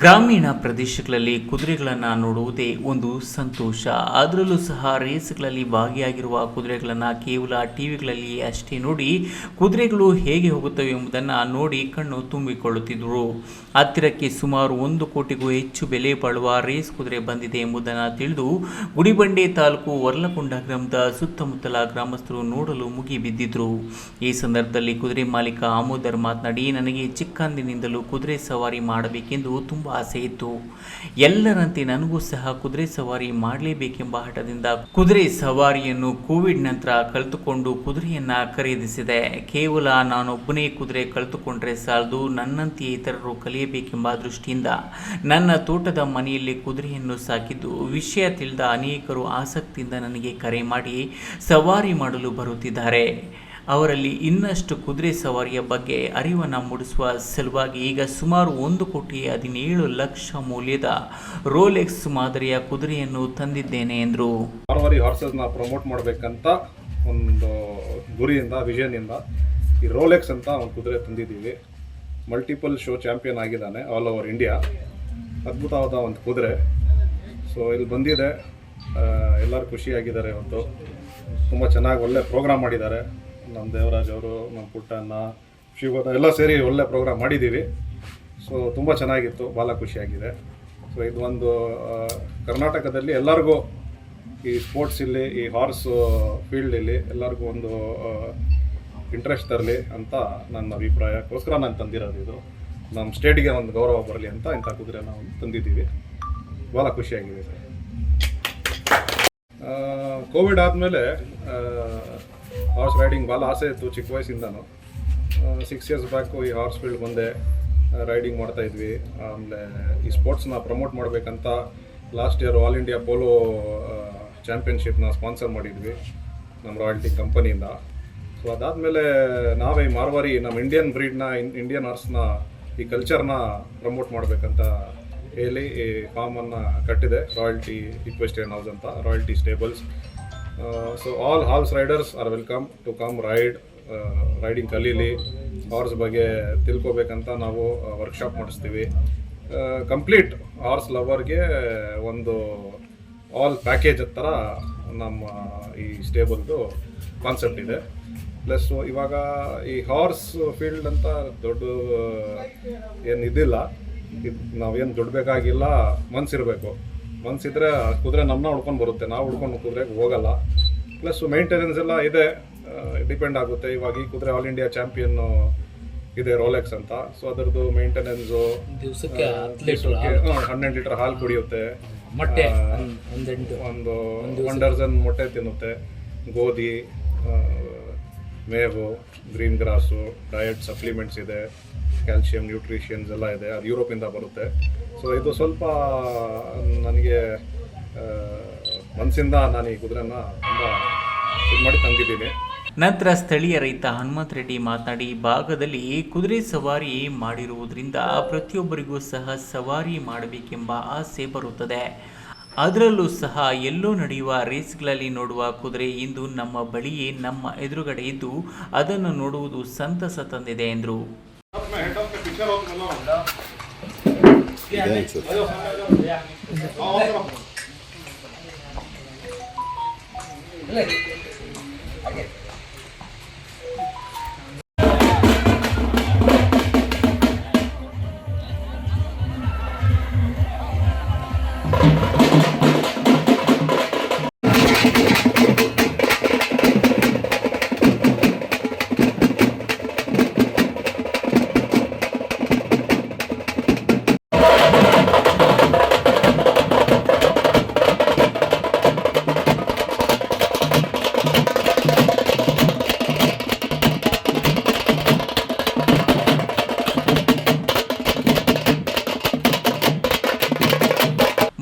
ಗ್ರಾಮೀಣ ಪ್ರದೇಶಗಳಲ್ಲಿ ಕುದುರೆಗಳನ್ನು ನೋಡುವುದೇ ಒಂದು ಸಂತೋಷ. ಅದರಲ್ಲೂ ಸಹ ರೇಸ್ಗಳಲ್ಲಿ ಭಾಗಿಯಾಗಿರುವ ಕುದುರೆಗಳನ್ನು ಕೇವಲ ಟಿವಿಗಳಲ್ಲಿ ಅಷ್ಟೇ ನೋಡಿ ಕುದುರೆಗಳು ಹೇಗೆ ಹೋಗುತ್ತವೆ ಎಂಬುದನ್ನು ನೋಡಿ ಕಣ್ಣು ತುಂಬಿಕೊಳ್ಳುತ್ತಿದ್ದರು. ಹತ್ತಿರಕ್ಕೆ ಸುಮಾರು 1 ಕೋಟಿಗೂ ಹೆಚ್ಚು ಬೆಲೆ ಬಾಳುವ ರೇಸ್ ಕುದುರೆ ಬಂದಿದೆ ಎಂಬುದನ್ನು ತಿಳಿದು ಗುಡಿಬಂಡೆ ತಾಲೂಕು ವರ್ಲಕೊಂಡ ಗ್ರಾಮದ ಸುತ್ತಮುತ್ತಲ ಗ್ರಾಮಸ್ಥರು ನೋಡಲು ಮುಗಿಬಿದ್ದಿದ್ರು. ಈ ಸಂದರ್ಭದಲ್ಲಿ ಕುದುರೆ ಮಾಲೀಕ ಆಮೋದರ್ ಮಾತನಾಡಿ, ನನಗೆ ಚಿಕ್ಕಂದಿನಿಂದಲೂ ಕುದುರೆ ಸವಾರಿ ಮಾಡಬೇಕೆಂದು ತುಂಬ ಆಸೆ ಇತ್ತು. ಎಲ್ಲರಂತೆ ನನಗೂ ಸಹ ಕುದುರೆ ಸವಾರಿ ಮಾಡಲೇಬೇಕೆಂಬ ಹಠದಿಂದ ಕುದುರೆ ಸವಾರಿಯನ್ನು ಕೋವಿಡ್ ನಂತರ ಕಲಿತುಕೊಂಡು ಕುದುರೆಯನ್ನ ಖರೀದಿಸಿದೆ. ಕೇವಲ ನಾನೊಬ್ಬನೇ ಕುದುರೆ ಕಲಿತುಕೊಂಡ್ರೆ ಸಾಲದು, ನನ್ನಂತೆಯೇ ಇತರರು ಕಲಿಯಬೇಕೆಂಬ ದೃಷ್ಟಿಯಿಂದ ನನ್ನ ತೋಟದ ಮನೆಯಲ್ಲಿ ಕುದುರೆಯನ್ನು ಸಾಕಿದ್ದು ವಿಷಯ ತಿಳಿದ ಅನೇಕರು ಆಸಕ್ತಿಯಿಂದ ನನಗೆ ಕರೆ ಮಾಡಿ ಸವಾರಿ ಮಾಡಲು ಬರುತ್ತಿದ್ದಾರೆ. ಅವರಲ್ಲಿ ಇನ್ನಷ್ಟು ಕುದುರೆ ಸವಾರಿಯ ಬಗ್ಗೆ ಅರಿವನ್ನು ಮೂಡಿಸುವ ಸಲುವಾಗಿ ಈಗ ಸುಮಾರು 1,17,00,000 ಮೌಲ್ಯದ ರೋಲೆಕ್ಸ್ ಮಾದರಿಯ ಕುದುರೆಯನ್ನು ತಂದಿದ್ದೇನೆ ಎಂದರು. ಮಾರ್ವಾರಿ ಹಾರ್ಸಸ್ನ ಪ್ರಮೋಟ್ ಮಾಡಬೇಕಂತ ಒಂದು ಗುರಿಯಿಂದ ವಿಷನ್ನಿಂದ ಈ ರೋಲೆಕ್ಸ್ ಅಂತ ಒಂದು ಕುದುರೆ ತಂದಿದ್ದೀವಿ. ಮಲ್ಟಿಪಲ್ ಶೋ ಚಾಂಪಿಯನ್ ಆಗಿದ್ದಾನೆ ಆಲ್ ಓವರ್ ಇಂಡಿಯಾ. ಅದ್ಭುತವಾದ ಒಂದು ಕುದುರೆ. ಸೊ ಇಲ್ಲಿ ಬಂದಿದೆ, ಎಲ್ಲರೂ ಖುಷಿಯಾಗಿದ್ದಾರೆ. ಇವತ್ತು ತುಂಬ ಚೆನ್ನಾಗಿ ಒಳ್ಳೆ ಪ್ರೋಗ್ರಾಮ್ ಮಾಡಿದ್ದಾರೆ. ನಮ್ಮ ದೇವರಾಜ್ ಅವರು, ನಮ್ಮ ಪುಟ್ಟಣ್ಣ, ಶಿವಗೌಡ ಎಲ್ಲ ಸೇರಿ ಒಳ್ಳೆ ಪ್ರೋಗ್ರಾಮ್ ಮಾಡಿದ್ದೀವಿ. ಸೊ ತುಂಬ ಚೆನ್ನಾಗಿತ್ತು, ಭಾಳ ಖುಷಿಯಾಗಿದೆ. ಸೊ ಇದು ಒಂದು ಕರ್ನಾಟಕದಲ್ಲಿ ಎಲ್ಲರಿಗೂ ಈ ಸ್ಪೋರ್ಟ್ಸ್ ಇಲ್ಲಿ, ಈ ಹಾರ್ಸ್ ಫೀಲ್ಡಲ್ಲಿ ಎಲ್ಲರಿಗೂ ಒಂದು ಇಂಟ್ರೆಸ್ಟ್ ತರಲಿ ಅಂತ ನನ್ನ ಅಭಿಪ್ರಾಯಕ್ಕೋಸ್ಕರ ನಾನು ತಂದಿರೋದು. ಇದು ನಮ್ಮ ಸ್ಟೇಟಿಗೆ ಒಂದು ಗೌರವ ಬರಲಿ ಅಂತ ಇಂಥ ಕುದುರೆ ನಾವು ತಂದಿದ್ದೀವಿ. ಭಾಳ ಖುಷಿಯಾಗಿದೆ ಸರ್. ಕೋವಿಡ್ ಆದಮೇಲೆ ಹಾರ್ಸ್ ರೈಡಿಂಗ್ ಭಾಳ ಆಸೆ ಇತ್ತು ಚಿಕ್ಕ ವಯಸ್ಸಿಂದನೂ. 6 years ಬ್ಯಾಕು ಈ ಹಾರ್ಸ್ ಫೀಲ್ಡ್ ಬಂದೆ ರೈಡಿಂಗ್ ಮಾಡ್ತಾಯಿದ್ವಿ. ಆಮೇಲೆ ಈ ಸ್ಪೋರ್ಟ್ಸ್ನ ಪ್ರಮೋಟ್ ಮಾಡಬೇಕಂತ last year all India polo ಚಾಂಪಿಯನ್ಶಿಪ್ನ ಸ್ಪಾನ್ಸರ್ ಮಾಡಿದ್ವಿ ನಮ್ಮ ರಾಯಲ್ಟಿ ಕಂಪನಿಯಿಂದ. ಸೊ ಅದಾದಮೇಲೆ ನಾವೇ ಈ ಮಾರ್ವಾರಿ ನಮ್ಮ ಇಂಡಿಯನ್ ಬ್ರೀಡ್ನ, ಇಂಡಿಯನ್ ಹಾರ್ಸ್ನ, ಈ ಕಲ್ಚರ್ನ ಪ್ರಮೋಟ್ ಮಾಡಬೇಕಂತ ಹೇಳಿ ಈ ಫಾರ್ಮನ್ನು ಕಟ್ಟಿದೆ, ರಾಯಲ್ಟಿ ಇಕ್ವೆಸ್ಟ್ರಿಯನ್ ಹೌಸ್ ಅಂತ, Royalty Stables. So all horse riders are welcome to come riding ಕಲೀಲಿ, ಹಾರ್ಸ್ ಬಗ್ಗೆ ತಿಳ್ಕೊಬೇಕಂತ ನಾವು ವರ್ಕ್ಶಾಪ್ ಮಾಡಿಸ್ತೀವಿ. ಕಂಪ್ಲೀಟ್ ಹಾರ್ಸ್ ಲವರ್ಗೆ ಒಂದು ಆಲ್ ಪ್ಯಾಕೇಜ್ ಥರ ನಮ್ಮ ಈ ಸ್ಟೇಬಲ್ದು ಕಾನ್ಸೆಪ್ಟ್ ಇದೆ. ಪ್ಲಸ್ ಇವಾಗ ಈ ಹಾರ್ಸ್ ಫೀಲ್ಡ್ ಅಂತ ದೊಡ್ಡ ಏನು ಇದಿಲ್ಲ, ನಾವೇನು ದುಡ್ಬೇಕಾಗಿಲ್ಲ, ಮನ್ಸಿರಬೇಕು. ಮನ್ಸಿದ್ರೆ ಕುದುರೆ ನಮ್ಮನ್ನ ಹುಡ್ಕೊಂಡು ಬರುತ್ತೆ, ನಾವು ಹುಡ್ಕೊಂಡು ಕುದುರೆಗೆ ಹೋಗಲ್ಲ. ಪ್ಲಸ್ ಮೇಂಟೆನೆನ್ಸ್ ಎಲ್ಲ ಇದೆ, ಡಿಪೆಂಡ್ ಆಗುತ್ತೆ. ಇವಾಗ ಈ ಕುದುರೆ ಆಲ್ ಇಂಡಿಯಾ ಚಾಂಪಿಯನ್ ಇದೆ ರೋಲೆಕ್ಸ್ ಅಂತ. ಸೊ ಅದರದ್ದು ಮೇಂಟೆನೆನ್ಸು ದಿವಸಕ್ಕೆ 12 ಲೀಟರ್ ಹಾಲು ಕುಡಿಯುತ್ತೆ, ಒಂದು 1 ಡಜನ್ ಮೊಟ್ಟೆ ತಿನ್ನುತ್ತೆ, ಗೋಧಿ, ಮೇವು, ಗ್ರೀನ್ ಗ್ರಾಸು, ಡಯಟ್ ಸಪ್ಲಿಮೆಂಟ್ಸ್ ಇದೆ, ಕ್ಯಾಲ್ಶಿಯಂ, ನ್ಯೂಟ್ರಿಷನ್ಸ್ ಎಲ್ಲ ಇದೆ. ಅದು ಯುರೋಪಿಂದ ಬರುತ್ತೆ. ಸೊ ಇದು ಸ್ವಲ್ಪ ನನಗೆ ಮನಸ್ಸಿಂದ ನಾನು ಈ ಕುದುರೆನ ತುಂಬ ಇದು ಮಾಡಿ ತಂದಿದ್ದೀನಿ. ನಂತರ ಸ್ಥಳೀಯ ರೈತ ಹನುಮಂತ ರೆಡ್ಡಿ ಮಾತನಾಡಿ, ಭಾಗದಲ್ಲಿ ಕುದುರೆ ಸವಾರಿ ಮಾಡಿರುವುದರಿಂದ ಪ್ರತಿಯೊಬ್ಬರಿಗೂ ಸಹ ಸವಾರಿ ಮಾಡಬೇಕೆಂಬ ಆಸೆ ಬರುತ್ತದೆ. ಅದರಲ್ಲೂ ಸಹ ಎಲ್ಲೋ ನಡೆಯುವ ರೇಸ್ಗಳಲ್ಲಿ ನೋಡುವ ಕುದುರೆ ಇಂದು ನಮ್ಮ ಬಳಿಯೇ ನಮ್ಮ ಎದುರುಗಡೆ ಇದ್ದು ಅದನ್ನು ನೋಡುವುದು ಸಂತಸ ತಂದಿದೆ ಎಂದರು.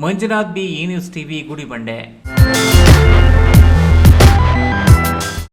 ಮಂಜುನಾಥ್ ಬಿ, ಈ ನ್ಯೂಸ್ ಟಿವಿ, ಗುಡಿಬಂಡೆ.